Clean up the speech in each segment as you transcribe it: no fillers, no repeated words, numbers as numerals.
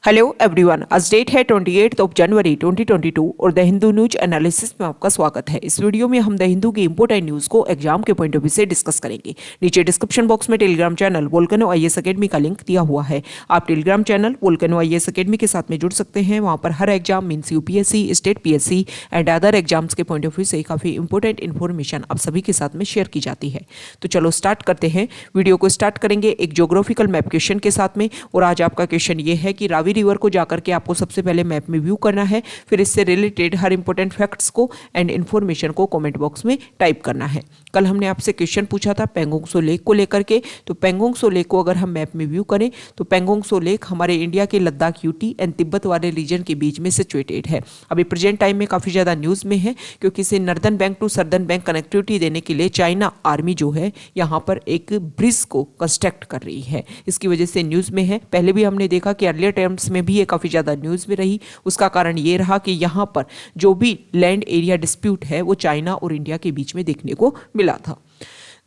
Hello everyone, आज date है 28 जनवरी 2022 और द हिंदू न्यूज एनालिसिस में आपका स्वागत है। इस वीडियो में हम द हिंदू की इंपोर्टेंट न्यूज को एग्जाम के पॉइंट ऑफ व्यू से डिस्कस करेंगे। नीचे डिस्क्रिप्शन बॉक्स में Telegram channel Volcano IAS academy का लिंक दिया हुआ है। आप Telegram channel Volcano IAS academy के साथ में जुड़ सकते हैं। वहाँ पर हर exam means UPSC, state PSC and other exams के पॉइंट ऑफ व्यू से काफ़ी इंपॉर्टेंट इन्फॉर्मेशन आप सभी के साथ में शेयर की जाती है। तो चलो स्टार्ट करते हैं। वीडियो को स्टार्ट करेंगे एक ज्योग्राफिकल मैप क्वेश्चन के साथ में। और आज आपका क्वेश्चन ये है कि रावी रिवर को जाकर के आपको सबसे पहले मैप में व्यू करना है, फिर इससे रिलेटेड हर इंपॉर्टेंट फैक्ट्स को एंड इन्फॉर्मेशन को कमेंट बॉक्स में टाइप करना है। कल हमने आपसे क्वेश्चन पूछा था पेंगोंग त्सो लेक को लेकर के। तो पेंगोंग त्सो लेक को अगर हम मैप में व्यू करें तो पेंगोंग त्सो लेक हमारे इंडिया के लद्दाख, यूटी एंड तिब्बत वाले रीजन के बीच में सिचुएटेड है। अभी प्रेजेंट टाइम में काफ़ी ज़्यादा न्यूज़ में है क्योंकि इसे northern bank to southern bank connectivity देने के लिए चाइना आर्मी जो है यहाँ पर एक ब्रिज को कंस्ट्रक्ट कर रही है। इसकी वजह से न्यूज़ में है। पहले भी हमने देखा कि अर्लियर टाइम्स में भी ये काफ़ी ज़्यादा न्यूज़ में रही। उसका कारण ये रहा कि यहाँ पर जो भी लैंड एरिया डिस्प्यूट है वो चाइना और इंडिया के बीच में देखने को मिला था।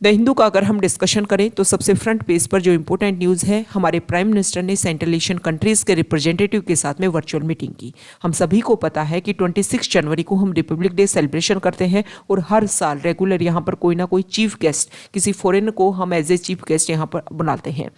द हिंदू का अगर हम डिस्कशन करें तो सबसे फ्रंट पेज पर जो इंपॉर्टेंट न्यूज़ है, हमारे प्राइम मिनिस्टर ने सेंट्रल एशियन कंट्रीज़ के रिप्रेजेंटेटिव के साथ में वर्चुअल मीटिंग की। हम सभी को पता है कि 26 जनवरी को हम रिपब्लिक डे सेलिब्रेशन करते हैं और हर साल रेगुलर यहाँ पर कोई ना कोई चीफ गेस्ट, किसी फॉरेन को हम एज ए चीफ गेस्ट यहाँ पर बुलाते हैं।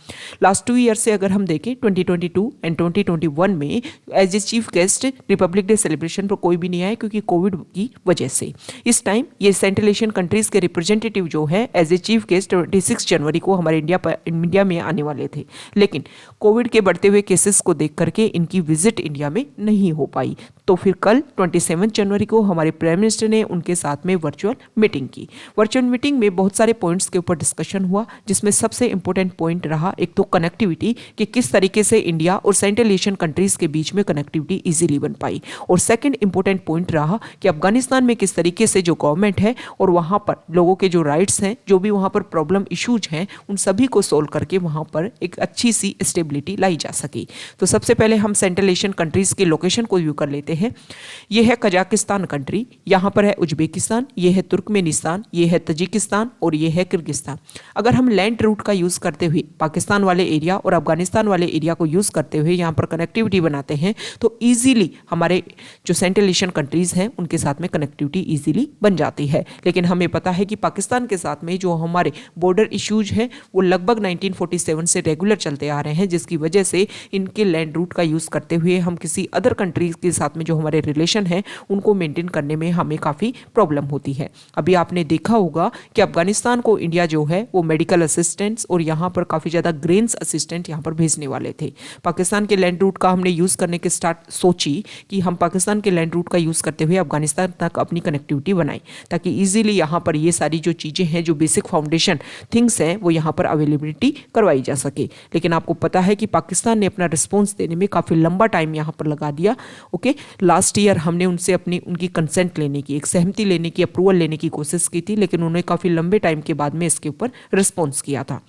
लास्ट 2 ईयर से अगर हम देखें 2022 एंड 2021 में as a chief guest republic day celebration पर कोई भी नहीं आया क्योंकि कोविड की वजह से। इस टाइम ये सेंट्रल एशियन कंट्रीज़ के रिप्रेजेंटेटिव जो है एज ए चीफ गेस्ट 26 जनवरी को हमारे इंडिया में आने वाले थे, लेकिन कोविड के बढ़ते हुए केसेस को देख करके इनकी विजिट इंडिया में नहीं हो पाई। तो फिर कल 27 जनवरी को हमारे प्राइम मिनिस्टर ने उनके साथ में वर्चुअल मीटिंग की। वर्चुअल मीटिंग में बहुत सारे पॉइंट्स के ऊपर डिस्कशन हुआ, जिसमें सबसे इंपॉर्टेंट पॉइंट रहा एक तो कनेक्टिविटी, कि किस तरीके से इंडिया और सेंट्रल एशियन कंट्रीज के बीच में कनेक्टिविटी इजीली बन पाई। और सेकंड इंपॉर्टेंट पॉइंट रहा कि अफगानिस्तान में किस तरीके से जो गवर्नमेंट है और वहाँ पर लोगों के जो राइट्स हैं, जो भी वहाँ पर प्रॉब्लम इश्यूज हैं, उन सभी को सोल्व करके वहाँ पर एक अच्छी सी स्टेबिलिटी लाई जा सके। तो सबसे पहले हम सेंट्रल एशियन कंट्रीज के लोकेशन को व्यू कर लेते हैं। ये है कजाकिस्तान कंट्री, यहाँ पर है उज्बेकिस्तान, ये है तुर्कमेनिस्तान, ये है तजिकिस्तान और ये है किर्गिस्तान। अगर हम लैंड रूट का यूज़ करते हुए पाकिस्तान वाले एरिया और अफगानिस्तान वाले एरिया को यूज़ करते हुए यहाँ पर कनेक्टिविटी बनाते हैं तो ईजिली हमारे जो सेंट्रल एशियन कंट्रीज़ हैं उनके साथ में कनेक्टिविटी ईजिली बन जाती है। लेकिन हमें पता है कि पाकिस्तान के साथ में जो हमारे बॉर्डर इश्यूज हैं वो लगभग 1947 से रेगुलर चलते आ रहे हैं, जिसकी वजह से इनके लैंड रूट का यूज़ करते हुए हम किसी अदर कंट्रीज के साथ में जो हमारे रिलेशन है उनको मेंटेन करने में हमें काफ़ी प्रॉब्लम होती है। अभी आपने देखा होगा कि अफगानिस्तान को इंडिया जो है वो मेडिकल असिस्टेंट्स और यहाँ पर काफ़ी ज़्यादा ग्रेन्स असिस्टेंट यहाँ पर भेजने वाले थे। पाकिस्तान के लैंड रूट का हमने यूज़ करने के स्टार्ट सोची कि हम पाकिस्तान के लैंड रूट का यूज़ करते हुए अफगानिस्तान तक अपनी कनेक्टिविटी बनाएं, ताकि ईजिली यहाँ पर ये सारी जो चीज़ें हैं, जो बेसिक फाउंडेशन थिंग्स हैं, वो यहाँ पर अवेलेबिलिटी करवाई जा सके। लेकिन आपको पता है कि पाकिस्तान ने अपना रिस्पॉन्स देने में काफ़ी लंबा टाइम यहाँ पर लगा दिया। ओके, लास्ट ईयर हमने उनसे उनकी कंसेंट लेने की, एक सहमति लेने की, अप्रूवल लेने की कोशिश की थी, लेकिन उन्होंने काफ़ी लंबे टाइम के बाद में इसके ऊपर रिस्पॉन्स किया था।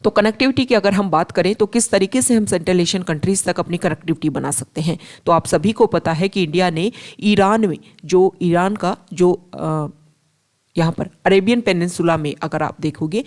तो कनेक्टिविटी की अगर हम बात करें तो किस तरीके से हम सेंट्रल एशियन कंट्रीज तक अपनी कनेक्टिविटी बना सकते हैं, तो आप सभी को पता है कि इंडिया ने ईरान में जो ईरान का जो यहाँ पर अरेबियन पेनिनसुला में अगर आप देखोगे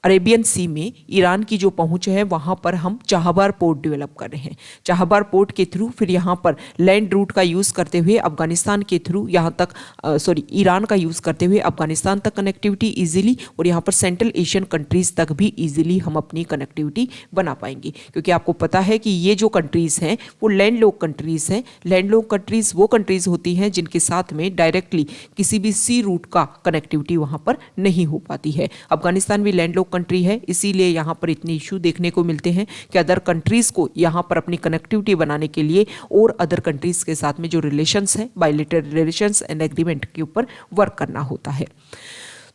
अरेबियन सी में ईरान की जो पहुंच है वहाँ पर हम चाहबार पोर्ट डेवलप कर रहे हैं। चाहबार पोर्ट के थ्रू फिर यहाँ पर लैंड रूट का यूज़ करते हुए अफगानिस्तान के थ्रू यहाँ तक ईरान का यूज़ करते हुए अफगानिस्तान तक कनेक्टिविटी इजीली और यहाँ पर सेंट्रल एशियन कंट्रीज़ तक भी इजीली हम अपनी कनेक्टिविटी बना पाएंगे। क्योंकि आपको पता है कि ये जो कंट्रीज़ हैं वो लैंडलॉक कंट्रीज़ हैं। लैंडलॉक कंट्रीज़ वो कंट्रीज़ होती हैं जिनके साथ में डायरेक्टली किसी भी सी रूट का कनेक्टिविटी वहाँ पर नहीं हो पाती है। अफगानिस्तान भी लैंडलॉक कंट्री है, इसीलिए यहाँ पर इतने इशू देखने को मिलते हैं कि अदर कंट्रीज़ को यहाँ पर अपनी कनेक्टिविटी बनाने के लिए और अदर कंट्रीज़ के साथ में जो रिलेशंस हैं, बायलैटरल रिलेशंस एंड एग्रीमेंट के ऊपर वर्क करना होता है।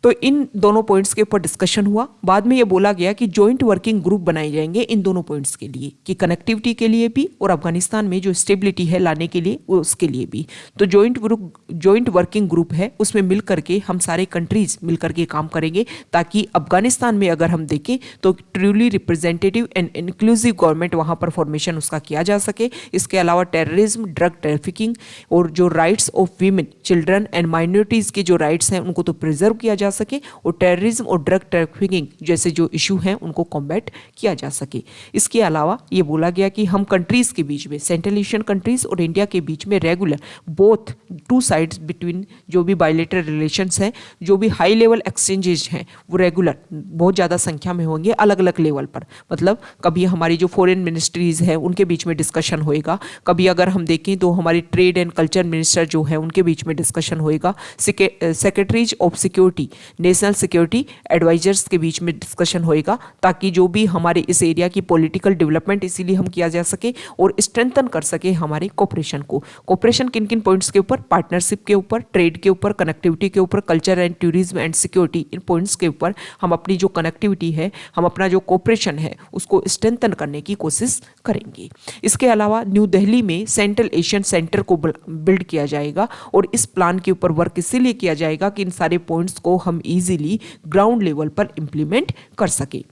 तो इन दोनों पॉइंट्स के ऊपर डिस्कशन हुआ। बाद में ये बोला गया कि जॉइंट वर्किंग ग्रुप बनाए जाएंगे इन दोनों पॉइंट्स के लिए, कि कनेक्टिविटी के लिए भी और अफगानिस्तान में जो स्टेबिलिटी है लाने के लिए उसके लिए भी। तो जॉइंट वर्किंग ग्रुप है, उसमें मिल करके हम सारे कंट्रीज मिल करके काम करेंगे, ताकि अफगानिस्तान में अगर हम देखें तो truly representative and inclusive government वहाँ पर फॉर्मेशन उसका किया जा सके। इसके अलावा टेररिज्म, ड्रग ट्रैफिकिंग और जो rights of women, children and minorities के जो राइट्स हैं उनको तो प्रिजर्व किया जा सके और टेररिज्म और ड्रग ट्रैफिकिंग जैसे जो इशू हैं उनको कॉम्बैट किया जा सके। इसके अलावा ये बोला गया कि हम कंट्रीज़ के बीच में, सेंट्रल एशियन कंट्रीज़ और इंडिया के बीच में regular both two sides between जो भी बायलेटरल रिलेशंस हैं, जो भी हाई लेवल एक्सचेंजेज हैं वो रेगुलर बहुत ज़्यादा संख्या में होंगे अलग अलग लेवल पर। मतलब कभी हमारी जो फॉरेन मिनिस्ट्रीज़ हैं उनके बीच में डिस्कशन होएगा, कभी अगर हम देखें तो हमारी ट्रेड एंड कल्चर मिनिस्टर जो है उनके बीच में डिस्कशन होएगा, secretaries of security, national security advisers के बीच में डिस्कशन होएगा, ताकि जो भी हमारे इस एरिया की पॉलिटिकल डेवलपमेंट इसीलिए हम किया जा सके और स्ट्रेंथन कर सके हमारे कोऑपरेशन को। कोऑपरेशन किन किन पॉइंट्स के ऊपर? पार्टनरशिप के ऊपर, ट्रेड के ऊपर, कनेक्टिविटी के ऊपर, culture and tourism and security, in points के ऊपर हम अपनी जो कनेक्टिविटी है, हम अपना जो कोऑपरेशन है उसको स्ट्रेंथन करने की कोशिश करेंगे। इसके अलावा न्यू दिल्ली में सेंट्रल एशियन सेंटर को बिल्ड किया जाएगा और इस प्लान के ऊपर वर्क इसीलिए किया जाएगा कि इन सारे पॉइंट्स को हम इजीली ग्राउंड लेवल पर इंप्लीमेंट कर सके।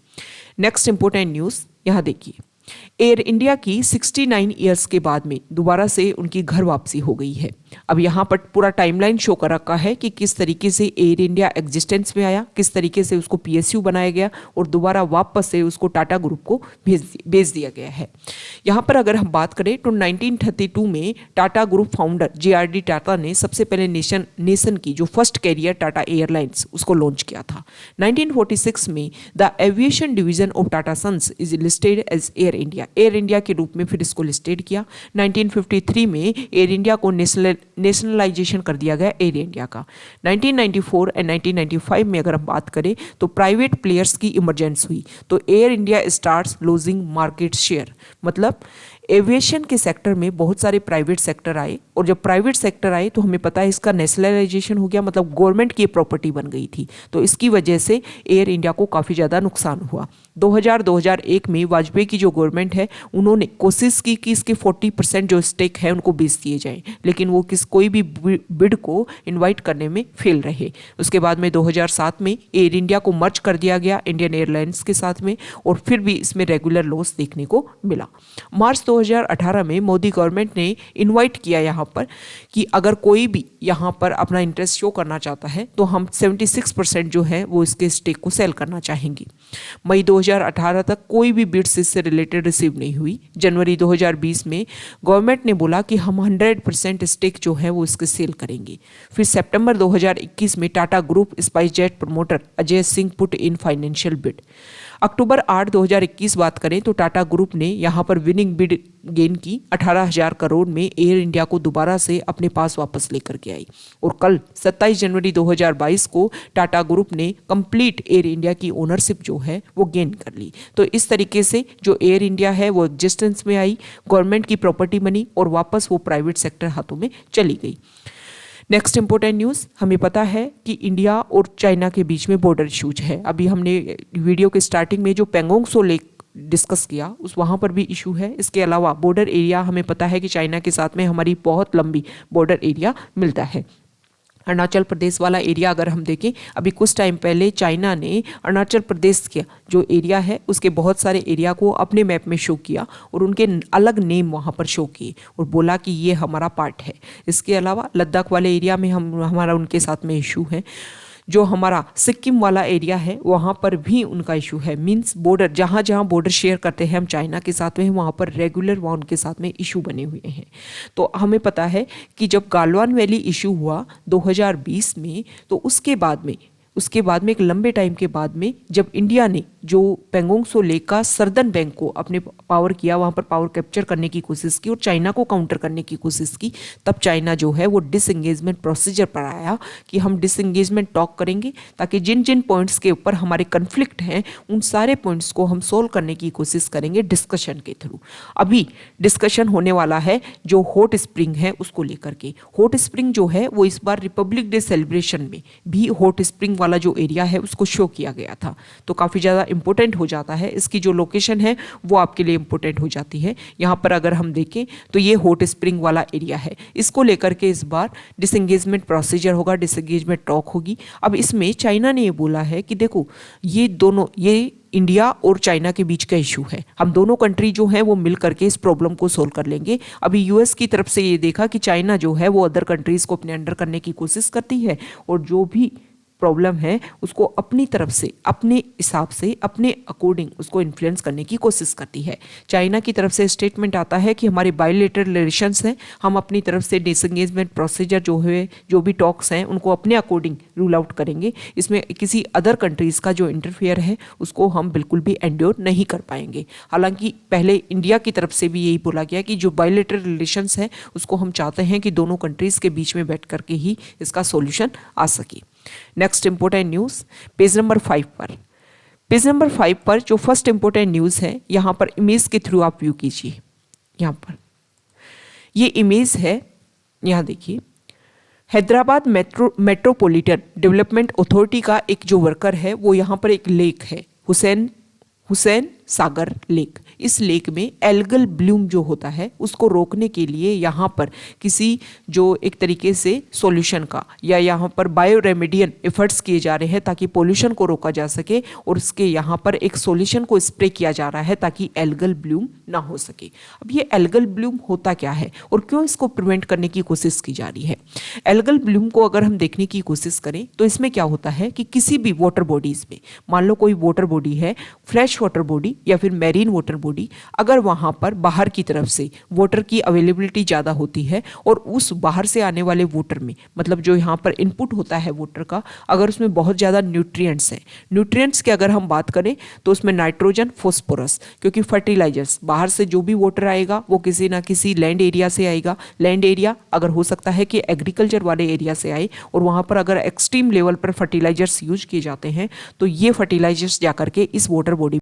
नेक्स्ट इंपॉर्टेंट न्यूज़ यहाँ देखिए, एयर इंडिया की 69 ईयर्स के बाद में दोबारा से उनकी घर वापसी हो गई है। अब यहाँ पर पूरा टाइमलाइन शो कर रखा है कि किस तरीके से एयर इंडिया एग्जिस्टेंस में आया, किस तरीके से उसको पीएसयू बनाया गया और दोबारा वापस से उसको टाटा ग्रुप को भेज दिया गया है। यहाँ पर अगर हम बात करें तो 1932 में Tata group founder JRD Tata ने सबसे पहले नेशन की जो फर्स्ट कैरियर टाटा एयरलाइंस उसको लॉन्च किया था। 1946 में the aviation division of Tata sons is listed as Air India के रूप में फिर इसको लिस्टेड किया। 1953 में एयर इंडिया को नेशनलाइजेशन कर दिया गया एयर इंडिया का। 1994 एंड 1995 में अगर हम बात करें तो प्राइवेट प्लेयर्स की इमरजेंस हुई तो air India starts losing market share. मतलब एविएशन के सेक्टर में बहुत सारे प्राइवेट सेक्टर आए और जब प्राइवेट सेक्टर आए तो हमें पता है इसका नेशनलाइजेशन हो गया, मतलब गवर्नमेंट की प्रॉपर्टी बन गई थी। तो इसकी वजह से एयर इंडिया को काफ़ी ज़्यादा नुकसान हुआ। 2001 में वाजपेयी की जो गवर्नमेंट है उन्होंने कोशिश की कि इसके 40% जो स्टेक है उनको बेच दिए जाएं, लेकिन वो कोई भी बिड को इन्वाइट करने में फेल रहे। उसके बाद में 2007 में एयर इंडिया को मर्ज कर दिया गया इंडियन एयरलाइंस के साथ में और फिर भी इसमें रेगुलर लॉस देखने को मिला। मार्च 2018 में मोदी गवर्नमेंट ने इनवाइट किया यहाँ पर कि अगर कोई भी यहाँ पर अपना इंटरेस्ट शो करना चाहता है तो हम 76% जो है वो इसके स्टेक को सेल करना चाहेंगे। मई 2018 तक कोई भी बिड्स इससे रिलेटेड रिसीव नहीं हुई। जनवरी 2020 में गवर्नमेंट ने बोला कि हम 100% स्टेक जो है वो इसके सेल करेंगे। फिर सितंबर 2021 में Tata group SpiceJet promoter Ajay Singh put in financial bid. अक्टूबर 8, 2021 बात करें तो टाटा ग्रुप ने यहाँ पर विनिंग बिड गेन की 18,000 करोड़ में एयर इंडिया को दोबारा से अपने पास वापस लेकर के आई। और कल 27 जनवरी 2022 को टाटा ग्रुप ने कंप्लीट एयर इंडिया की ओनरशिप जो है वो गेन कर ली। तो इस तरीके से जो एयर इंडिया है वो एग्जिस्टेंस में आई, गवर्नमेंट की प्रॉपर्टी बनी और वापस वो प्राइवेट सेक्टर हाथों में चली गई। नेक्स्ट इंपॉर्टेंट न्यूज़, हमें पता है कि इंडिया और चाइना के बीच में बॉर्डर इशूज है। अभी हमने वीडियो के स्टार्टिंग में जो पेंगोंग सो लेक डिस्कस किया उस वहाँ पर भी इशू है। इसके अलावा बॉर्डर एरिया हमें पता है कि चाइना के साथ में हमारी बहुत लंबी बॉर्डर एरिया मिलता है। अरुणाचल प्रदेश वाला एरिया अगर हम देखें, अभी कुछ टाइम पहले चाइना ने अरुणाचल प्रदेश का जो एरिया है उसके बहुत सारे एरिया को अपने मैप में शो किया और उनके अलग नेम वहाँ पर शो किए और बोला कि ये हमारा पार्ट है। इसके अलावा लद्दाख वाले एरिया में हमारा उनके साथ में इशू है। जो हमारा सिक्किम वाला एरिया है वहाँ पर भी उनका इशू है। मींस बॉर्डर जहाँ जहाँ बॉर्डर शेयर करते हैं हम चाइना के साथ में, वहाँ पर रेगुलर वहाँ उनके साथ में इशू बने हुए हैं। तो हमें पता है कि जब गालवान वैली इशू हुआ 2020 में, तो उसके बाद में एक लंबे टाइम के बाद में जब इंडिया ने जो पेंगोंग सो लेक का सर्दर्न बैंक को अपने पावर किया, वहाँ पर पावर कैप्चर करने की कोशिश की और चाइना को काउंटर करने की कोशिश की, तब चाइना जो है वो डिसएंगेजमेंट प्रोसीजर पर आया कि हम डिसएंगेजमेंट टॉक करेंगे ताकि जिन जिन पॉइंट्स के ऊपर हमारे कन्फ्लिक्ट हैं उन सारे पॉइंट्स को हम सोल्व करने की कोशिश करेंगे डिस्कशन के थ्रू। अभी डिस्कशन होने वाला है जो हॉट स्प्रिंग है उसको लेकर के। हॉट स्प्रिंग जो है वो इस बार रिपब्लिक डे सेलिब्रेशन में भी हॉट स्प्रिंग वाला जो एरिया है उसको शो किया गया था। तो काफ़ी ज़्यादा इंपॉर्टेंट हो जाता है, इसकी जो लोकेशन है वो आपके लिए इंपॉर्टेंट हो जाती है। यहाँ पर अगर हम देखें तो ये हॉट स्प्रिंग वाला एरिया है, इसको लेकर के इस बार डिसएंगेजमेंट प्रोसीजर होगा, डिसएंगेजमेंट टॉक होगी। अब इसमें चाइना ने ये बोला है कि देखो ये इंडिया और चाइना के बीच का इशू है, हम दोनों कंट्री जो हैं वो मिल करके इस प्रॉब्लम को सोल्व कर लेंगे। अभी यूएस की तरफ से ये देखा कि चाइना जो है वो अदर कंट्रीज़ को अपने अंडर करने की कोशिश करती है और जो भी प्रॉब्लम है उसको अपनी तरफ से, अपने हिसाब से, अपने अकॉर्डिंग उसको इन्फ्लुएंस करने की कोशिश करती है। चाइना की तरफ से स्टेटमेंट आता है कि हमारे बायलैटरल रिलेशंस हैं, हम अपनी तरफ से डिसएंगेजमेंट प्रोसीजर जो है, जो भी टॉक्स हैं उनको अपने अकॉर्डिंग रूल आउट करेंगे। इसमें किसी अदर कंट्रीज़ का जो इंटरफेयर है उसको हम बिल्कुल भी एंड्योर नहीं कर पाएंगे। हालांकि पहले इंडिया की तरफ से भी यही बोला गया कि जो बायलैटरल रिलेशंस हैं उसको हम चाहते हैं कि दोनों कंट्रीज़ के बीच में बैठ करके ही इसका सॉल्यूशन आ सके। Next important news page number 5 पर। पेज नंबर 5 पर जो फर्स्ट इंपॉर्टेंट न्यूज़ है यहाँ पर इमेज के थ्रू आप व्यू कीजिए। यहाँ पर ये इमेज है, यहाँ देखिए, हैदराबाद मेट्रोपॉलिटन डेवलपमेंट अथॉरिटी का एक जो वर्कर है वो यहाँ पर एक लेक है, हुसैन सागर लेक। इस लेक में एल्गल ब्लूम जो होता है उसको रोकने के लिए यहाँ पर किसी जो एक तरीके से सॉल्यूशन का या यहाँ पर बायो रेमेडियन एफर्ट्स किए जा रहे हैं ताकि पोल्यूशन को रोका जा सके, और उसके यहाँ पर एक सॉल्यूशन को स्प्रे किया जा रहा है ताकि एल्गल ब्लूम ना हो सके। अब ये एल्गल ब्लूम होता क्या है और क्यों इसको प्रिवेंट करने की कोशिश की जा रही है? एल्गल ब्लूम को अगर हम देखने की कोशिश करें तो इसमें क्या होता है कि किसी भी वाटर बॉडीज में, मान लो कोई वाटर बॉडी है, फ्रेश वाटर बॉडी या फिर मैरीन वाटर बॉडी, अगर वहाँ पर बाहर की तरफ से वाटर की अवेलेबिलिटी ज़्यादा होती है और उस बाहर से आने वाले वाटर में, मतलब जो यहाँ पर इनपुट होता है वाटर का, अगर उसमें बहुत ज़्यादा न्यूट्रिएंट्स हैं, न्यूट्रिएंट्स की अगर हम बात करें तो उसमें नाइट्रोजन, फॉस्फोरस, क्योंकि फर्टिलाइजर्स बाहर से जो भी वाटर आएगा वो किसी ना किसी लैंड एरिया से आएगा। लैंड एरिया अगर हो सकता है कि एग्रीकल्चर वाले एरिया से आए, और वहाँ पर अगर एक्सट्रीम लेवल पर फर्टिलाइजर्स यूज किए जाते हैं तो ये फर्टिलाइजर्स जाकर के इस वाटर बॉडी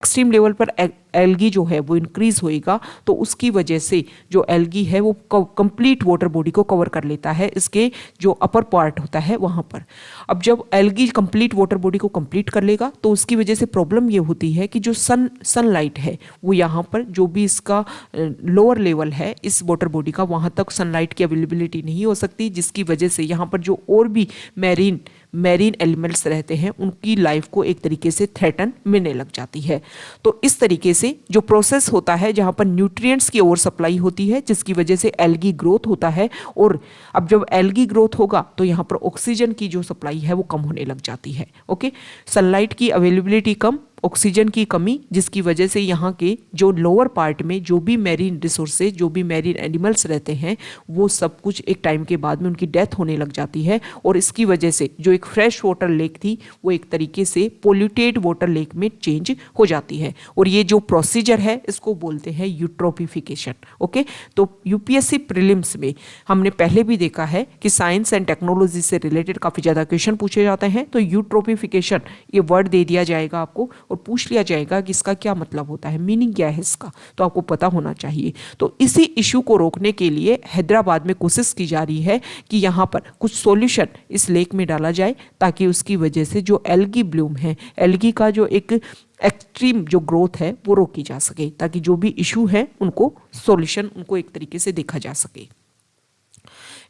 एक्सट्रीम लेवल पर एल्गी जो है वो इंक्रीज होएगा, तो उसकी वजह से जो एल्गी है वो कंप्लीट वाटर बॉडी को कवर कर लेता है, इसके जो अपर पार्ट होता है वहाँ पर। अब जब एल्गी कंप्लीट वाटर बॉडी को कंप्लीट कर लेगा तो उसकी वजह से प्रॉब्लम ये होती है कि जो सनलाइट है वो यहाँ पर जो भी इसका लोअर लेवल है इस वाटर बॉडी का, वहाँ तक सनलाइट की अवेलेबिलिटी नहीं हो सकती, जिसकी वजह से यहाँ पर जो और भी मैरीन एलिमेंट्स रहते हैं उनकी लाइफ को एक तरीके से थ्रेटन मिलने लग जाती है। तो इस तरीके से जो प्रोसेस होता है जहाँ पर न्यूट्रिएंट्स की ओवर सप्लाई होती है जिसकी वजह से एल्गी ग्रोथ होता है, और अब जब एल्गी ग्रोथ होगा तो यहाँ पर ऑक्सीजन की जो सप्लाई है वो कम होने लग जाती है। ओके, सनलाइट की अवेलेबिलिटी कम, ऑक्सीजन की कमी, जिसकी वजह से यहाँ के जो लोअर पार्ट में जो भी मैरीन रिसोर्सेज, जो भी मैरीन एनिमल्स रहते हैं वो सब कुछ एक टाइम के बाद में उनकी डेथ होने लग जाती है, और इसकी वजह से जो एक फ्रेश वाटर लेक थी वो एक तरीके से पोल्यूटेड वाटर लेक में चेंज हो जाती है। और ये जो प्रोसीजर है इसको बोलते हैं यूट्रोपिफिकेशन। ओके, तो यूपीएससी प्रीलिम्स में हमने पहले भी देखा है कि साइंस एंड टेक्नोलॉजी से रिलेटेड काफ़ी ज़्यादा क्वेश्चन पूछे जाते हैं, तो यूट्रोपिफिकेशन ये वर्ड दे दिया जाएगा आपको और पूछ लिया जाएगा कि इसका क्या मतलब होता है, मीनिंग क्या है इसका, तो आपको पता होना चाहिए। तो इसी इशू को रोकने के लिए हैदराबाद में कोशिश की जा रही है कि यहाँ पर कुछ सॉल्यूशन इस लेक में डाला जाए ताकि उसकी वजह से जो एल्गी ब्लूम है, एल्गी का जो एक एक्सट्रीम जो ग्रोथ है वो रोकी जा सके, ताकि जो भी इशू है उनको सॉल्यूशन उनको एक तरीके से देखा जा सके।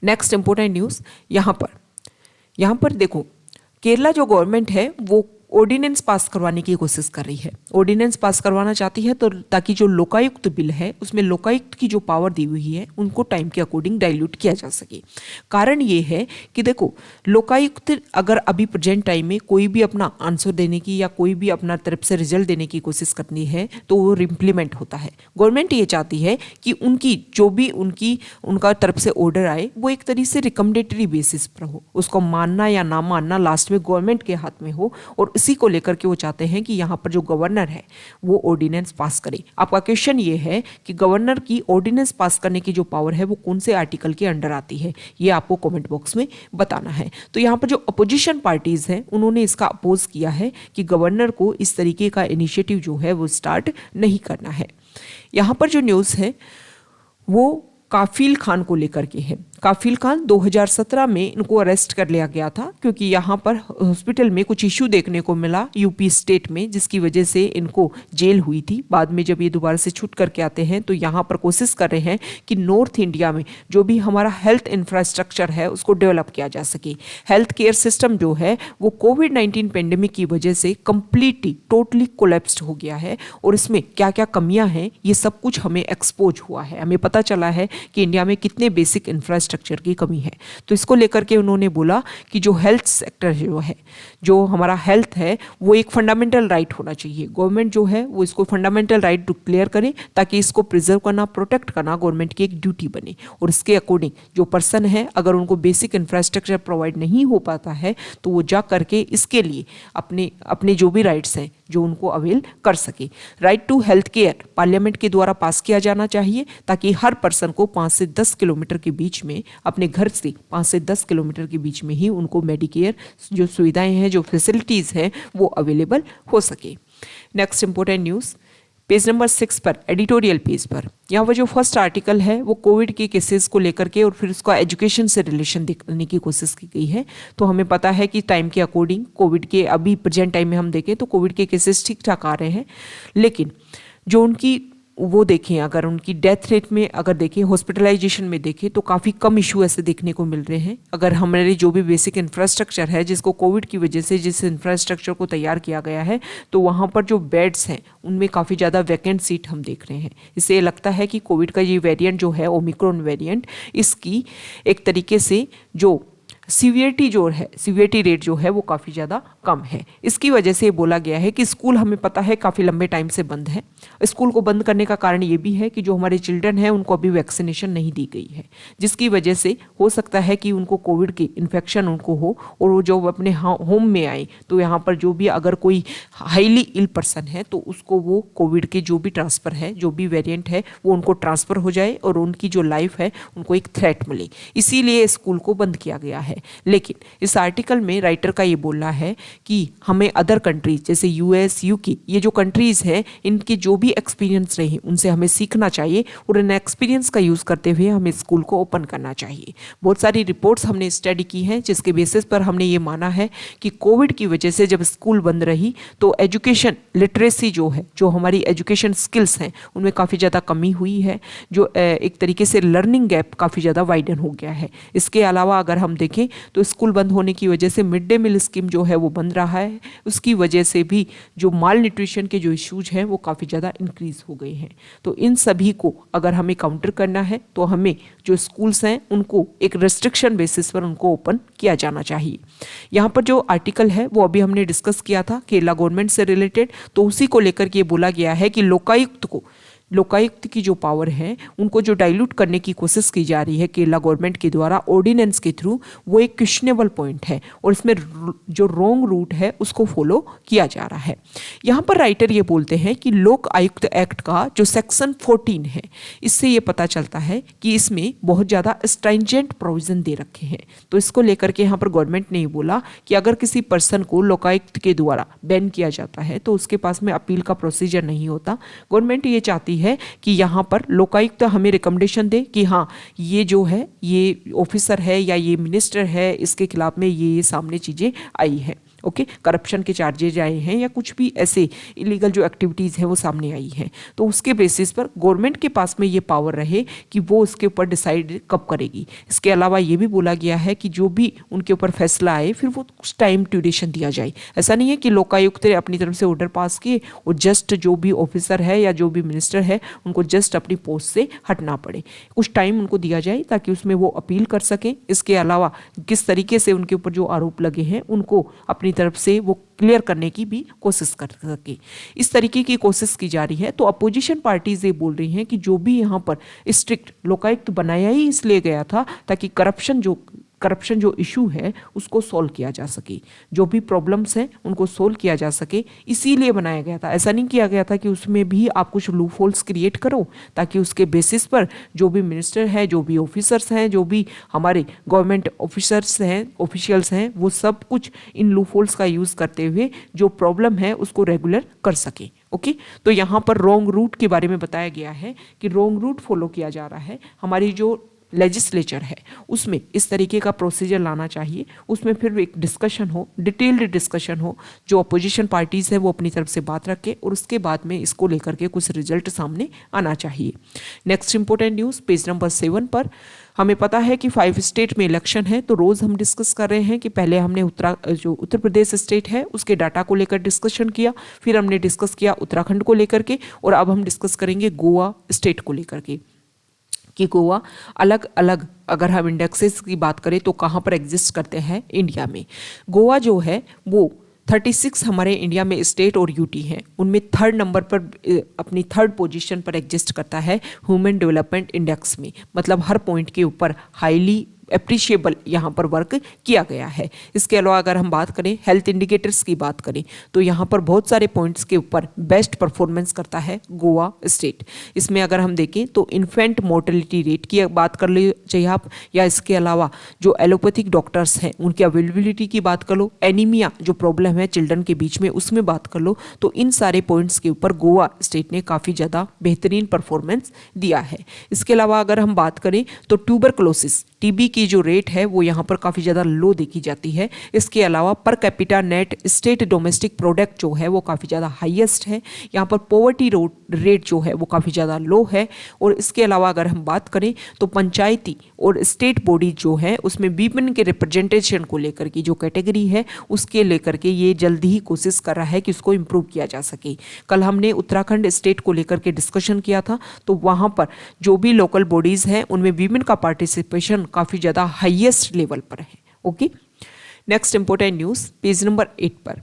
नेक्स्ट इंपॉर्टेंट न्यूज़ यहाँ पर देखो, केरला जो गवर्नमेंट है वो ऑर्डिनेंस पास करवाने की कोशिश कर रही है। ऑर्डिनेंस पास करवाना चाहती है तो ताकि जो लोकायुक्त बिल है उसमें लोकायुक्त की जो पावर दी हुई है उनको टाइम के अकॉर्डिंग डाइल्यूट किया जा सके। कारण ये है कि देखो, लोकायुक्त अगर अभी प्रेजेंट टाइम में कोई भी अपना आंसर देने की या कोई भी अपना तरफ से रिजल्ट देने की कोशिश करनी है तो वो इम्प्लीमेंट होता है। गवर्नमेंट ये चाहती है कि उनकी जो भी उनका तरफ से ऑर्डर आए वो एक तरीके से रिकमेंडेटरी बेसिस पर हो, उसको मानना या ना मानना लास्ट में गवर्नमेंट के हाथ में हो, और इसी को लेकर के वो चाहते हैं कि यहाँ पर जो गवर्नर है वो ऑर्डिनेंस पास करे। आपका क्वेश्चन ये है कि गवर्नर की ऑर्डिनेंस पास करने की जो पावर है वो कौन से आर्टिकल के अंडर आती है, ये आपको कमेंट बॉक्स में बताना है। तो यहाँ पर जो अपोजिशन पार्टीज हैं उन्होंने इसका अपोज किया है कि गवर्नर को इस तरीके का इनिशिएटिव जो है वो स्टार्ट नहीं करना है। यहाँ पर जो न्यूज़ है वो काफिल खान को लेकर के है। काफिल खान 2017 में इनको अरेस्ट कर लिया गया था, क्योंकि यहाँ पर हॉस्पिटल में कुछ इशू देखने को मिला यूपी स्टेट में, जिसकी वजह से इनको जेल हुई थी। बाद में जब ये दोबारा से छूट करके आते हैं तो यहाँ पर कोशिश कर रहे हैं कि नॉर्थ इंडिया में जो भी हमारा हेल्थ इंफ्रास्ट्रक्चर है उसको डेवलप किया जा सके। हेल्थ केयर सिस्टम जो है वो कोविड-19 पेंडेमिक की वजह से कंप्लीटली टोटली कोलैप्स्ड हो गया है, और इसमें क्या क्या कमियां हैं ये सब कुछ हमें एक्सपोज हुआ है। हमें पता चला है कि इंडिया में कितने बेसिक इंफ्रास्ट्रक्चर की कमी है। तो इसको लेकर के उन्होंने बोला कि जो हेल्थ सेक्टर जो है, जो हमारा हेल्थ है, वो एक फंडामेंटल राइट होना चाहिए। गवर्नमेंट जो है वो इसको फंडामेंटल राइट डिक्लेयर करे, ताकि इसको प्रिजर्व करना, प्रोटेक्ट करना गवर्नमेंट की एक ड्यूटी बने। और इसके अकॉर्डिंग जो पर्सन है अगर उनको बेसिक इंफ्रास्ट्रक्चर प्रोवाइड नहीं हो पाता है तो वो जा करके इसके लिए अपने अपने जो भी राइट्स हैं जो उनको अवेल कर सके। Right to health care parliament के द्वारा पास किया जाना चाहिए, ताकि हर पर्सन को 5 से 10 किलोमीटर के बीच में, अपने घर से 5 से 10 किलोमीटर के बीच में ही उनको मेडिकेयर जो सुविधाएं हैं, जो फैसिलिटीज़ हैं वो अवेलेबल हो सके। Next important news page number 6 पर, एडिटोरियल पेज पर, यहाँ पर जो फर्स्ट आर्टिकल है वो कोविड के केसेस को लेकर के और फिर उसका एजुकेशन से रिलेशन देखने की कोशिश की गई है। तो हमें पता है कि टाइम के अकॉर्डिंग कोविड के, अभी प्रेजेंट टाइम में हम देखें तो कोविड के केसेस ठीक ठाक आ रहे हैं, लेकिन जो उनकी वो देखें, अगर उनकी डेथ रेट में अगर देखें, हॉस्पिटलाइजेशन में देखें तो काफ़ी कम इशू ऐसे देखने को मिल रहे हैं। अगर हमारे जो भी बेसिक इंफ्रास्ट्रक्चर है, जिसको कोविड की वजह से जिस इंफ्रास्ट्रक्चर को तैयार किया गया है, तो वहाँ पर जो बेड्स हैं उनमें काफ़ी ज़्यादा वैकेंट सीट हम देख रहे हैं। इससे लगता है कि कोविड का ये वेरिएंट जो है, ओमिक्रॉन वेरिएंट, इसकी एक तरीके से जो सीवियरिटी जो है, सीवियरिटी रेट जो है वो काफ़ी ज़्यादा कम है। इसकी वजह से बोला गया है कि स्कूल, हमें पता है काफ़ी लंबे टाइम से बंद है। स्कूल को बंद करने का कारण ये भी है कि जो हमारे चिल्ड्रन हैं उनको अभी वैक्सीनेशन नहीं दी गई है, जिसकी वजह से हो सकता है कि उनको कोविड की इन्फेक्शन उनको हो, और वो जो अपने होम में आए तो यहाँ पर जो भी अगर कोई हाईली इल पर्सन है तो उसको वो कोविड के जो भी ट्रांसफ़र है, जो भी वेरिएंट है वो उनको ट्रांसफ़र हो जाए और उनकी जो लाइफ है उनको एक थ्रेट मिले। इसीलिए स्कूल को बंद किया गया है। लेकिन इस आर्टिकल में राइटर का ये बोलना है कि हमें अदर कंट्रीज जैसे यूएस, यूके, ये जो कंट्रीज हैं, इनके जो भी एक्सपीरियंस रहे उनसे हमें सीखना चाहिए, और इन एक्सपीरियंस का यूज़ करते हुए हमें स्कूल को ओपन करना चाहिए। बहुत सारी रिपोर्ट्स हमने स्टडी की हैं, जिसके बेसिस पर हमने ये माना है कि कोविड की वजह से जब स्कूल बंद रही तो एजुकेशन लिटरेसी जो है, जो हमारी एजुकेशन स्किल्स हैं, उनमें काफ़ी ज़्यादा कमी हुई है। जो एक तरीके से लर्निंग गैप काफ़ी ज़्यादा वाइडन हो गया है। इसके अलावा अगर हम देखें तो स्कूल बंद होने की वजह से मिड डे मील स्कीम जो है वो बंद रहा है। उसकी वजह से भी जो माल न्यूट्रिशन के जो इश्यूज हैं वो काफ़ी ज़्यादा इंक्रीज हो गए हैं। तो इन सभी को अगर हमें काउंटर करना है तो हमें जो स्कूल्स हैं उनको एक रेस्ट्रिक्शन बेसिस पर उनको ओपन किया जाना चाहिए। यहाँ पर जो आर्टिकल है वो अभी हमने डिस्कस किया था केरला गवर्नमेंट से रिलेटेड, तो उसी को लेकर के बोला गया है कि लोकायुक्त की जो पावर है उनको जो डाइल्यूट करने की कोशिश की जा रही है केरला गवर्नमेंट के द्वारा ऑर्डिनेंस के थ्रू, वो एक क्वेश्चनेबल पॉइंट है और इसमें जो रॉन्ग रूट है उसको फॉलो किया जा रहा है। यहाँ पर राइटर ये बोलते हैं कि लोक आयुक्त एक्ट का जो सेक्शन 14 है, इससे ये पता चलता है कि इसमें बहुत ज़्यादा स्ट्राइंजेंट प्रोविजन दे रखे हैं। तो इसको लेकर के यहाँ पर गवर्नमेंट ने बोला कि अगर किसी पर्सन को लोकायुक्त के द्वारा बैन किया जाता है तो उसके पास में अपील का प्रोसीजर नहीं होता। गवर्नमेंट ये चाहती है कि यहाँ पर लोकायुक्त हमें रिकमेंडेशन दे कि हाँ, ये जो है, ये ऑफिसर है या ये मिनिस्टर है, इसके खिलाफ में ये सामने चीज़ें आई हैं, ओके, करप्शन के चार्जेज आए हैं या कुछ भी ऐसे इलीगल जो एक्टिविटीज़ हैं वो सामने आई हैं, तो उसके बेसिस पर गवर्नमेंट के पास में ये पावर रहे कि वो उसके ऊपर डिसाइड कब करेगी। इसके अलावा ये भी बोला गया है कि जो भी उनके ऊपर फैसला आए फिर वो कुछ टाइम ड्यूरेशन दिया जाए। ऐसा नहीं है कि लोकायुक्त ने अपनी तरफ से ऑर्डर पास किए और जस्ट जो भी ऑफिसर है या जो भी मिनिस्टर है उनको जस्ट अपनी पोस्ट से हटना पड़े। कुछ टाइम उनको दिया जाए ताकि उसमें वो अपील कर सकें। इसके अलावा किस तरीके से उनके ऊपर जो आरोप लगे हैं उनको अपनी तरफ से वो क्लियर करने की भी कोशिश कर सके, इस तरीके की कोशिश की जा रही है। तो अपोजिशन पार्टीज ये बोल रही हैं कि जो भी यहाँ पर स्ट्रिक्ट लोकायुक्त बनाया ही इसलिए गया था ताकि करप्शन जो इशू है उसको सॉल्व किया जा सके, जो भी प्रॉब्लम्स हैं उनको सॉल्व किया जा सके, इसीलिए बनाया गया था। ऐसा नहीं किया गया था कि उसमें भी आप कुछ लूप होल्स क्रिएट करो ताकि उसके बेसिस पर जो भी मिनिस्टर हैं, जो भी ऑफिसर्स हैं, जो भी हमारे गवर्नमेंट ऑफिसर्स हैं, ऑफिशियल्स हैं, वो सब कुछ इन लूप होल्स का यूज़ करते हुए जो प्रॉब्लम है उसको रेगुलर कर सके। ओके, तो यहाँ पर रॉन्ग रूट के बारे में बताया गया है कि रॉन्ग रूट फॉलो किया जा रहा है। हमारी जो लेजिस्लेचर है उसमें इस तरीके का प्रोसीजर लाना चाहिए, उसमें फिर एक डिस्कशन हो, डिटेल्ड डिस्कशन हो, जो अपोजिशन पार्टीज़ है वो अपनी तरफ से बात रखे और उसके बाद में इसको लेकर के कुछ रिजल्ट सामने आना चाहिए। Next important news page number 7 पर हमें पता है कि 5 स्टेट में इलेक्शन है, तो रोज़ हम डिस्कस कर रहे हैं कि पहले हमने उत्तर प्रदेश स्टेट है उसके डाटा को लेकर डिस्कशन किया, फिर हमने डिस्कस किया उत्तराखंड को लेकर के, और अब हम डिस्कस करेंगे गोवा स्टेट को लेकर के कि गोवा अलग अलग अगर हम इंडेक्सेस की बात करें तो कहाँ पर एग्जिस्ट करते हैं इंडिया में। गोवा जो है वो 36 हमारे इंडिया में स्टेट और यूटी हैं, उनमें 3rd नंबर पर अपनी 3rd पोजीशन पर एग्जिस्ट करता है ह्यूमन डेवलपमेंट इंडेक्स में, मतलब हर पॉइंट के ऊपर हाईली एप्रिशिएबल यहाँ पर वर्क किया गया है। इसके अलावा अगर हम बात करें हेल्थ इंडिकेटर्स की बात करें तो यहाँ पर बहुत सारे पॉइंट्स के ऊपर बेस्ट परफॉर्मेंस करता है गोवा स्टेट। इसमें अगर हम देखें तो इन्फेंट मोर्टेलिटी रेट की बात कर ली चाहिए आप, या इसके अलावा जो एलोपैथिक डॉक्टर्स हैं उनकी अवेलेबिलिटी की बात कर लो, एनीमिया जो प्रॉब्लम है चिल्ड्रन के बीच में उसमें बात कर लो, तो इन सारे पॉइंट्स के ऊपर गोवा स्टेट ने काफ़ी ज़्यादा बेहतरीन परफॉर्मेंस दिया है। इसके अलावा अगर हम बात करें तो ट्यूबरकुलोसिस टीबी की जो रेट है वो यहाँ पर काफ़ी ज़्यादा लो देखी जाती है। इसके अलावा per capita net state domestic product जो है वो काफ़ी ज़्यादा हाईएस्ट है। यहाँ पर पॉवर्टी रेट जो है वो काफ़ी ज़्यादा लो है। और इसके अलावा अगर हम बात करें तो पंचायती और स्टेट बॉडी जो है उसमें वीमेन के रिप्रेजेंटेशन को लेकर की जो कैटेगरी है उसके लेकर के ये जल्दी ही कोशिश कर रहा है कि उसको इम्प्रूव किया जा सके। कल हमने उत्तराखंड स्टेट को लेकर के डिस्कशन किया था, तो वहाँ पर जो भी लोकल बॉडीज़ हैं उनमें वीमेन का पार्टिसिपेशन काफ़ी ज़्यादा हाईएस्ट लेवल पर है। Okay, next important news page number 8 पर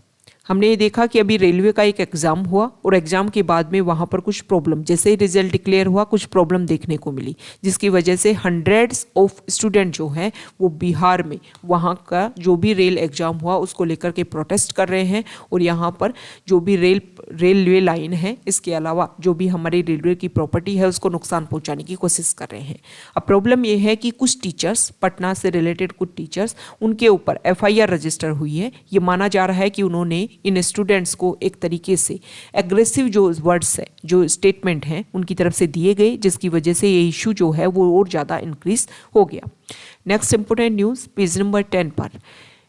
हमने ये देखा कि अभी रेलवे का एक एग्ज़ाम हुआ और एग्ज़ाम के बाद में वहाँ पर कुछ प्रॉब्लम, जैसे ही रिजल्ट डिक्लेयर हुआ कुछ प्रॉब्लम देखने को मिली, जिसकी वजह से हंड्रेड्स ऑफ स्टूडेंट जो हैं वो बिहार में वहाँ का जो भी रेल एग्ज़ाम हुआ उसको लेकर के प्रोटेस्ट कर रहे हैं। और यहाँ पर जो भी रेलवे लाइन है, इसके अलावा जो भी हमारी रेलवे की प्रॉपर्टी है उसको नुकसान पहुँचाने की कोशिश कर रहे हैं। अब प्रॉब्लम ये है कि कुछ टीचर्स, पटना से रिलेटेड कुछ टीचर्स, उनके ऊपर FIR रजिस्टर हुई है। ये माना जा रहा है कि उन्होंने इन स्टूडेंट्स को एक तरीके से एग्रेसिव जो वर्ड्स है, जो स्टेटमेंट हैं उनकी तरफ से दिए गए, जिसकी वजह से ये इशू जो है वो और ज़्यादा इंक्रीज हो गया। Next important news page number 10 पर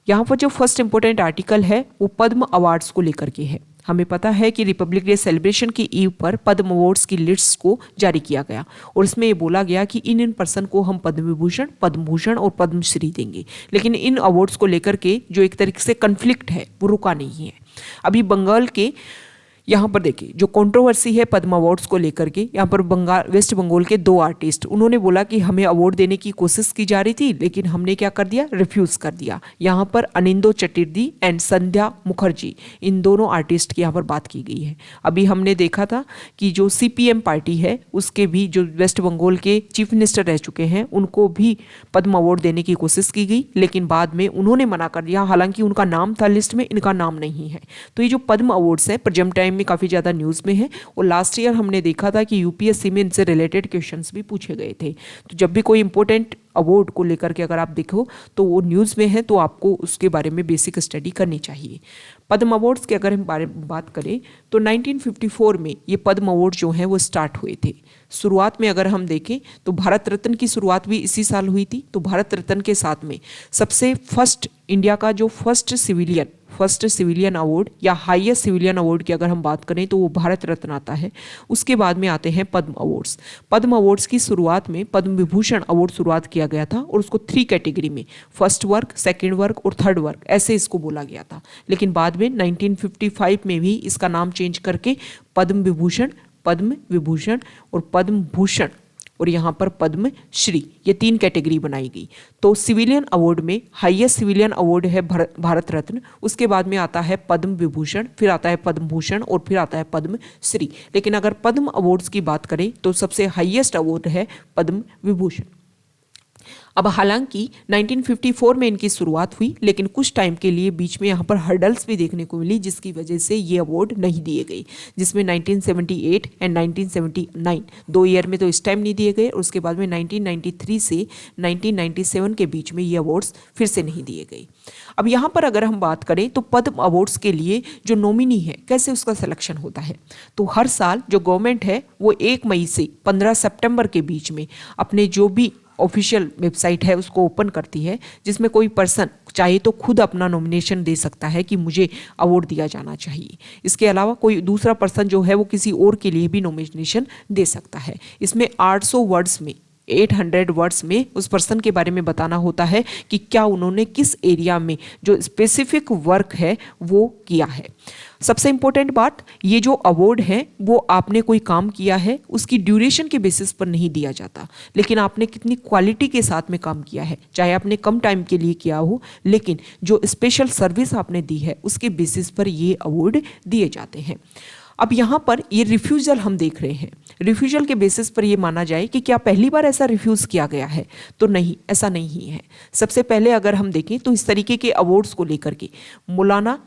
यहाँ पर जो फर्स्ट इंपोर्टेंट आर्टिकल है वो पद्म अवार्ड्स को लेकर के है। हमें पता है कि रिपब्लिक डे सेलिब्रेशन की ईव पर पद्म अवार्ड्स की लिस्ट को जारी किया गया और इसमें ये बोला गया कि इन पर्सन को हम पद्म विभूषण, पद्म भूषण और पद्मश्री देंगे। लेकिन इन अवार्ड्स को लेकर के जो एक तरीके से कन्फ्लिक्ट है वो रुका नहीं है। अभी बंगाल के यहाँ पर देखिए जो कंट्रोवर्सी है पद्म अवार्ड्स को लेकर के, यहाँ पर वेस्ट बंगाल के 2 आर्टिस्ट, उन्होंने बोला कि हमें अवार्ड देने की कोशिश की जा रही थी लेकिन हमने क्या कर दिया, रिफ्यूज़ कर दिया। यहाँ पर अनिंदो चटर्जी एंड संध्या मुखर्जी, इन दोनों आर्टिस्ट की यहाँ पर बात की गई है। अभी हमने देखा था कि जो CPM पार्टी है उसके भी जो वेस्ट बंगाल के चीफ मिनिस्टर रह चुके हैं उनको भी पद्म अवार्ड देने की कोशिश की गई, लेकिन बाद में उन्होंने मना कर दिया। हालांकि उनका नाम था लिस्ट में, इनका नाम नहीं है। तो ये जो पद्म अवार्ड्स है प्रेजेंट टाइम में काफ़ी ज़्यादा न्यूज़ में है और लास्ट ईयर हमने देखा था कि UPSC में इनसे रिलेटेड क्वेश्चंस भी पूछे गए थे। तो जब भी कोई इंपॉर्टेंट अवार्ड को लेकर के अगर आप देखो तो वो न्यूज़ में है तो आपको उसके बारे में बेसिक स्टडी करनी चाहिए। पद्म अवार्ड्स के अगर हम बात करें तो 1954 में ये पद्म अवार्ड जो हैं वो स्टार्ट हुए थे। शुरुआत में अगर हम देखें तो भारत रत्न की शुरुआत भी इसी साल हुई थी। तो भारत रत्न के साथ में सबसे फर्स्ट इंडिया का जो फर्स्ट सिविलियन अवार्ड या हाईएस्ट सिविलियन अवार्ड की अगर हम बात करें तो वो भारत रत्न आता है। उसके बाद में आते हैं पद्म अवार्ड्स। पद्म अवार्ड्स की शुरुआत में पद्म विभूषण अवार्ड शुरुआत किया गया था और उसको 3 कैटेगरी में, फर्स्ट वर्ग, सेकंड वर्ग और थर्ड वर्ग, ऐसे इसको बोला गया था। लेकिन बाद में 1955 में भी इसका नाम चेंज करके पद्म विभूषण और पद्म भूषण और यहाँ पर पद्मश्री, ये 3 कैटेगरी बनाई गई। तो सिविलियन अवार्ड में हाईएस्ट सिविलियन अवार्ड है भारत रत्न, उसके बाद में आता है पद्म विभूषण, फिर आता है पद्म भूषण और फिर आता है पद्मश्री। लेकिन अगर पद्म अवार्ड्स की बात करें तो सबसे हाईएस्ट अवार्ड है पद्म विभूषण। अब हालांकि 1954 में इनकी शुरुआत हुई, लेकिन कुछ टाइम के लिए बीच में यहाँ पर हर्डल्स भी देखने को मिली, जिसकी वजह से ये अवार्ड नहीं दिए गए, जिसमें 1978 एंड 1979 2 ईयर में तो इस टाइम नहीं दिए गए और उसके बाद में 1993 से 1997 के बीच में ये अवार्ड्स फिर से नहीं दिए गए। अब यहाँ पर अगर हम बात करें तो पद्म अवार्ड्स के लिए जो नॉमिनी है कैसे उसका सिलेक्शन होता है, तो हर साल जो गवर्नमेंट है वो 1 मई से 15 सितंबर के बीच में अपने जो भी ऑफिशियल वेबसाइट है उसको ओपन करती है, जिसमें कोई पर्सन चाहे तो खुद अपना नॉमिनेशन दे सकता है कि मुझे अवार्ड दिया जाना चाहिए। इसके अलावा कोई दूसरा पर्सन जो है वो किसी और के लिए भी नॉमिनेशन दे सकता है। इसमें 800 वर्ड्स में 800 वर्ड्स में उस पर्सन के बारे में बताना होता है कि क्या उन्होंने किस एरिया में जो स्पेसिफिक वर्क है वो किया है। सबसे इंपॉर्टेंट बात, ये जो अवार्ड है वो आपने कोई काम किया है उसकी ड्यूरेशन के बेसिस पर नहीं दिया जाता, लेकिन आपने कितनी क्वालिटी के साथ में काम किया है, चाहे आपने कम टाइम के लिए किया हो, लेकिन जो स्पेशल सर्विस आपने दी है उसके बेसिस पर ये अवार्ड दिए जाते हैं। अब यहाँ पर ये रिफ्यूजल हम देख रहे हैं। रिफ्यूजल के बेसिस पर ये माना जाए कि क्या पहली बार ऐसा रिफ्यूज़ किया गया है, तो नहीं, ऐसा नहीं है। सबसे पहले अगर हम देखें तो इस तरीके के अवार्ड्स को लेकर के मौलाना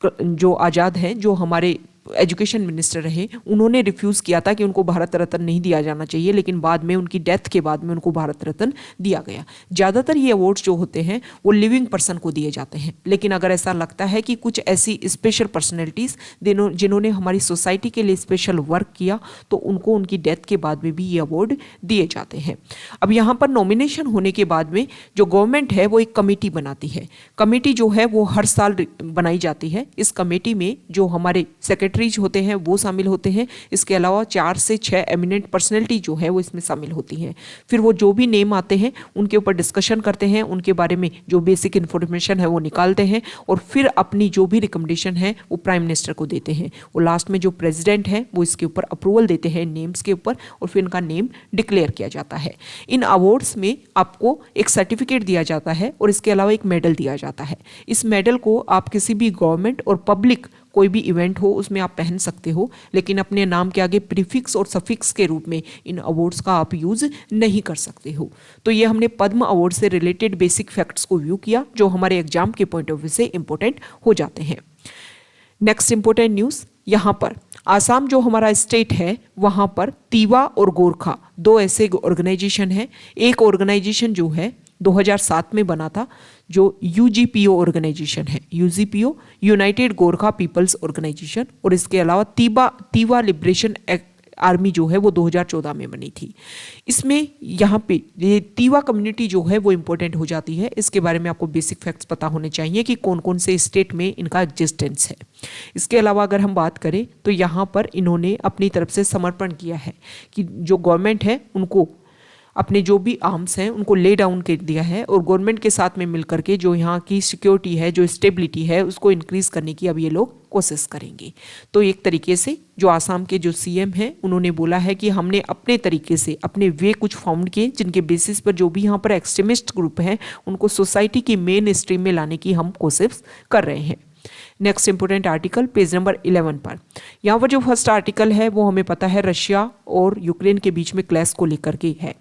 जो आज़ाद हैं, जो हमारे एजुकेशन मिनिस्टर रहे, उन्होंने रिफ्यूज़ किया था कि उनको भारत रत्न नहीं दिया जाना चाहिए, लेकिन बाद में उनकी डेथ के बाद में उनको भारत रत्न दिया गया। ज़्यादातर ये अवार्ड्स जो होते हैं वो लिविंग पर्सन को दिए जाते हैं, लेकिन अगर ऐसा लगता है कि कुछ ऐसी स्पेशल पर्सनैलिटीज़ जिन्होंने हमारी सोसाइटी के लिए स्पेशल वर्क किया, तो उनको उनकी डेथ के बाद में भी ये अवार्ड दिए जाते हैं। अब यहाँ पर नॉमिनेशन होने के बाद में जो गवर्नमेंट है वो एक कमेटी बनाती है। कमेटी जो है वो हर साल बनाई जाती है। इस कमेटी में जो हमारे सेक्रेटरीज होते हैं वो शामिल होते हैं। इसके अलावा 4 से 6 एमिनेंट पर्सनैलिटी जो है वो इसमें शामिल होती हैं। फिर वो जो भी नेम आते हैं उनके ऊपर डिस्कशन करते हैं, उनके बारे में जो बेसिक इन्फॉर्मेशन है वो निकालते हैं और फिर अपनी जो भी रिकमेंडेशन है वो प्राइम मिनिस्टर को देते हैं। और लास्ट में जो प्रेसिडेंट है वो इसके ऊपर अप्रूवल देते हैं नेम्स के ऊपर, और फिर इनका नेम डिक्लेयर किया जाता है। इन अवार्ड्स में आपको एक सर्टिफिकेट दिया जाता है और इसके अलावा एक मेडल दिया जाता है। इस मेडल को आप किसी भी गवर्नमेंट और पब्लिक कोई भी इवेंट हो उसमें आप पहन सकते हो, लेकिन अपने नाम के आगे प्रीफिक्स और सफिक्स के रूप में इन अवार्ड्स का आप यूज़ नहीं कर सकते हो। तो ये हमने पद्म अवार्ड से रिलेटेड बेसिक फैक्ट्स को व्यू किया जो हमारे एग्जाम के पॉइंट ऑफ व्यू से इंपॉर्टेंट हो जाते हैं। नेक्स्ट इंपॉर्टेंट न्यूज़, यहाँ पर आसाम जो हमारा स्टेट है वहाँ पर तीवा और गोरखा 2 ऐसे ऑर्गेनाइजेशन है। एक ऑर्गेनाइजेशन जो है 2007 में बना था जो UGPO ऑर्गेनाइजेशन है, UGPO united Gorkha people's organisation, और इसके अलावा तीवा लिबरेशन आर्मी जो है वो 2014 में बनी थी। इसमें यहाँ पे ये तीवा कम्युनिटी जो है वो इम्पोर्टेंट हो जाती है। इसके बारे में आपको बेसिक फैक्ट्स पता होने चाहिए कि कौन कौन से स्टेट में इनका एग्जिस्टेंस है। इसके अलावा अगर हम बात करें तो यहाँ पर इन्होंने अपनी तरफ से समर्पण किया है कि जो गवर्नमेंट है उनको अपने जो भी आर्म्स हैं उनको ले डाउन कर दिया है, और गवर्नमेंट के साथ में मिलकर के जो यहाँ की सिक्योरिटी है, जो स्टेबिलिटी है, उसको इंक्रीज़ करने की अब ये लोग कोशिश करेंगे। तो एक तरीके से जो आसाम के जो CM हैं उन्होंने बोला है कि हमने अपने तरीके से अपने वे कुछ फाउंड किए जिनके बेसिस पर जो भी यहाँ पर एक्सट्रीमिस्ट ग्रुप हैं उनको सोसाइटी की मेन स्ट्रीम में लाने की हम कोशिश कर रहे हैं। Next important article page number 11 पर, यहाँ पर जो फर्स्ट आर्टिकल है वो हमें पता है रशिया और यूक्रेन के बीच में क्लैश को लेकर के है।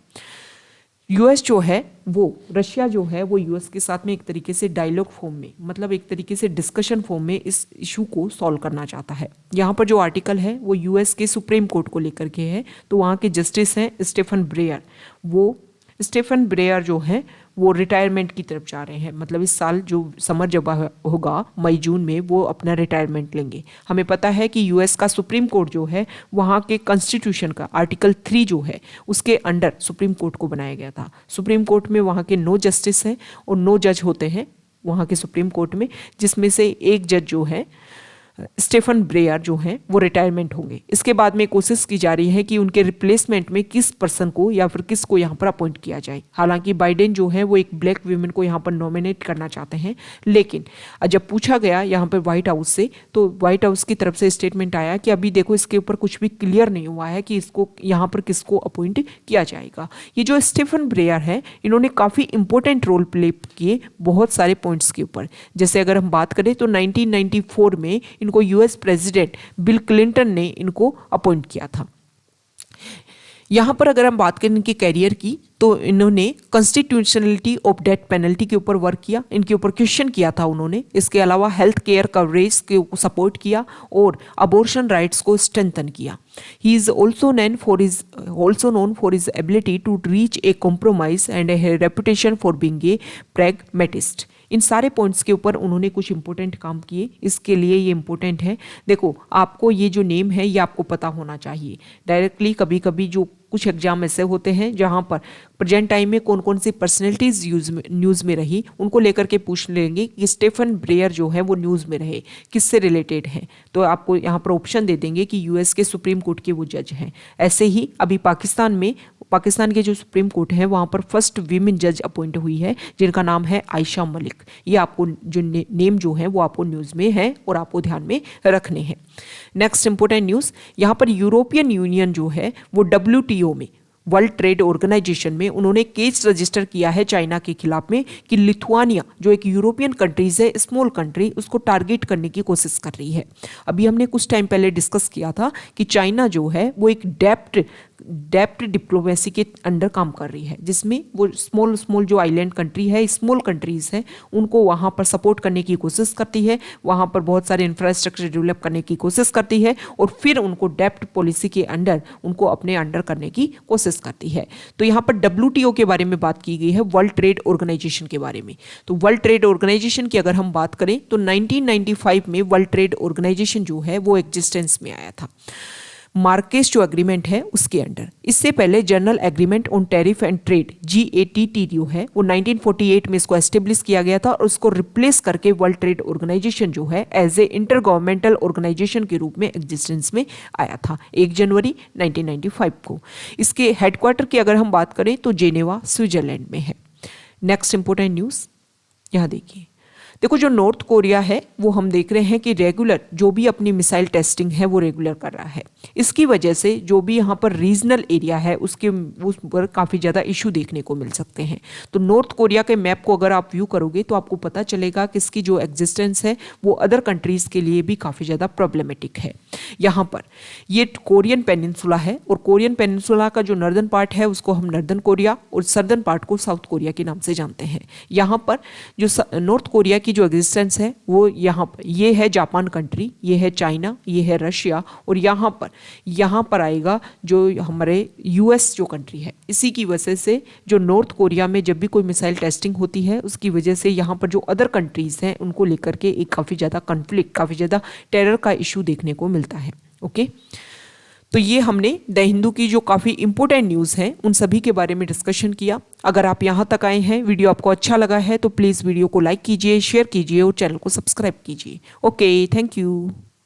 यूएस जो है वो रशिया जो है वो यूएस के साथ में एक तरीके से डायलॉग फॉर्म में, मतलब एक तरीके से डिस्कशन फॉर्म में इस इशू को सॉल्व करना चाहता है। यहाँ पर जो आर्टिकल है वो यूएस के सुप्रीम कोर्ट को लेकर के है। तो वहाँ के जस्टिस हैं स्टीफन ब्रेयर। वो स्टीफन ब्रेयर जो है वो रिटायरमेंट की तरफ जा रहे हैं, मतलब इस साल जो समर जब होगा मई जून में वो अपना रिटायरमेंट लेंगे। हमें पता है कि यूएस का सुप्रीम कोर्ट जो है वहाँ के कॉन्स्टिट्यूशन का आर्टिकल 3 जो है उसके अंडर सुप्रीम कोर्ट को बनाया गया था। सुप्रीम कोर्ट में वहाँ के 9 जस्टिस हैं और 9 जज होते हैं वहाँ के सुप्रीम कोर्ट में, जिसमें से एक जज जो है स्टीफन ब्रेयर जो हैं वो रिटायरमेंट होंगे। इसके बाद में कोशिश की जा रही है कि उनके रिप्लेसमेंट में किस पर्सन को या फिर किस को यहाँ पर अपॉइंट किया जाए। हालांकि बाइडेन जो है वो एक ब्लैक वीमेन को यहाँ पर नॉमिनेट करना चाहते हैं, लेकिन जब पूछा गया यहाँ पर व्हाइट हाउस से तो व्हाइट हाउस की तरफ से स्टेटमेंट आया कि अभी देखो इसके ऊपर कुछ भी क्लियर नहीं हुआ है कि इसको यहाँ पर किसको अपॉइंट किया जाएगा। ये जो स्टीफन ब्रेयर है इन्होंने काफ़ी इंपॉर्टेंट रोल प्ले किए बहुत सारे पॉइंट्स के ऊपर। जैसे अगर हम बात करें तो 1994 में इनको यूएस प्रेसिडेंट बिल क्लिंटन ने इनको अपॉइंट किया था। यहाँ पर अगर हम बात करें इनके कैरियर की तो इन्होंने कॉन्स्टिट्यूशनलिटी ऑफ डेथ पेनल्टी के ऊपर वर्क किया, इनके ऊपर क्वेश्चन किया था उन्होंने। इसके अलावा हेल्थ केयर कवरेज के सपोर्ट किया और अबॉर्शन राइट्स को स्ट्रेंथन किया। He is also known for his ability to reach a compromise and a reputation for being a pragmatist. इन सारे पॉइंट्स के ऊपर उन्होंने कुछ इंपॉर्टेंट काम किए, इसके लिए ये इंपॉर्टेंट है। देखो आपको ये जो नेम है ये आपको पता होना चाहिए। डायरेक्टली कभी कभी जो कुछ एग्जाम ऐसे होते हैं जहां पर प्रेजेंट टाइम में कौन कौन सी पर्सनैलिटीज न्यूज़ में रही उनको लेकर के पूछ लेंगे कि स्टेफन ब्रेयर जो है वो न्यूज़ में रहे, किससे रिलेटेड है। तो आपको यहाँ पर ऑप्शन दे देंगे कि यूएस के सुप्रीम कोर्ट के वो जज हैं। ऐसे ही अभी पाकिस्तान के जो सुप्रीम कोर्ट है वहाँ पर फर्स्ट वीमेन जज अपॉइंट हुई है जिनका नाम है आयशा मलिक। ये आपको जो नेम जो है वो आपको न्यूज़ में है और आपको ध्यान में रखने हैं। नेक्स्ट इंपॉर्टेंट न्यूज़, यहाँ पर यूरोपियन यूनियन जो है वो WTO में, वर्ल्ड ट्रेड ऑर्गेनाइजेशन में, उन्होंने केस रजिस्टर किया है चाइना के खिलाफ में कि लिथुआनिया जो एक यूरोपियन कंट्रीज है, स्मॉल कंट्री, उसको टारगेट करने की कोशिश कर रही है। अभी हमने कुछ टाइम पहले डिस्कस किया था कि चाइना जो है वो एक डेप्ट डिप्लोमेसी के अंडर काम कर रही है, जिसमें वो स्मॉल जो आइलैंड कंट्री है, स्मॉल कंट्रीज है, उनको वहाँ पर सपोर्ट करने की कोशिश करती है, वहाँ पर बहुत सारे इंफ्रास्ट्रक्चर डेवलप करने की कोशिश करती है और फिर उनको डेप्ट पॉलिसी के अंडर उनको अपने अंडर करने की कोशिश करती है। तो यहाँ पर WTO के बारे में बात की गई है, वर्ल्ड ट्रेड ऑर्गेनाइजेशन के बारे में। तो वर्ल्ड ट्रेड ऑर्गेनाइजेशन की अगर हम बात करें तो 1995 में वर्ल्ड ट्रेड ऑर्गेनाइजेशन जो है वो एग्जिस्टेंस में आया था, मार्केस जो एग्रीमेंट है उसके अंडर। इससे पहले general agreement on tariff and trade GATT जो है वो 1948 में इसको एस्टेब्लिश किया गया था और उसको रिप्लेस करके वर्ल्ड ट्रेड ऑर्गेनाइजेशन जो है as a inter governmental organisation के रूप में एग्जिस्टेंस में आया था 1 जनवरी 1995 को। इसके हेडक्वार्टर की अगर हम बात करें तो जेनेवा स्विट्जरलैंड में है। नेक्स्ट इंपोर्टेंट न्यूज़ यहाँ देखिए, देखो जो नॉर्थ कोरिया है वो हम देख रहे हैं कि रेगुलर जो भी अपनी मिसाइल टेस्टिंग है वो रेगुलर कर रहा है। इसकी वजह से जो भी यहाँ पर रीजनल एरिया है उसके उस पर काफ़ी ज़्यादा इशू देखने को मिल सकते हैं। तो नॉर्थ कोरिया के मैप को अगर आप व्यू करोगे तो आपको पता चलेगा कि इसकी जो एग्जिस्टेंस है वो अदर कंट्रीज़ के लिए भी काफ़ी ज़्यादा प्रॉब्लमेटिक है। यहाँ पर ये कोरियन पेनिनसुला है और कोरियन पेनिनसुला का जो नर्दर्न पार्ट है उसको हम नर्दर्न कोरिया और सदर्न पार्ट को साउथ कोरिया के नाम से जानते हैं। यहाँ पर जो नॉर्थ कोरिया की जो एग्जिस्टेंस है वो यहाँ पर ये है जापान कंट्री, ये है चाइना, ये है रशिया और यहाँ पर आएगा जो हमारे US जो कंट्री है। इसी की वजह से जो नॉर्थ कोरिया में जब भी कोई मिसाइल टेस्टिंग होती है उसकी वजह से यहाँ पर जो अदर कंट्रीज़ हैं उनको लेकर के एक काफ़ी ज़्यादा कन्फ्लिक्ट, काफ़ी ज़्यादा टेरर का इशू देखने को मिलता है। ओके, तो ये हमने द हिंदू की जो काफ़ी इंपॉर्टेंट न्यूज़ हैं उन सभी के बारे में डिस्कशन किया। अगर आप यहाँ तक आए हैं, वीडियो आपको अच्छा लगा है तो प्लीज़ वीडियो को लाइक कीजिए, शेयर कीजिए और चैनल को सब्सक्राइब कीजिए। Okay, thank you.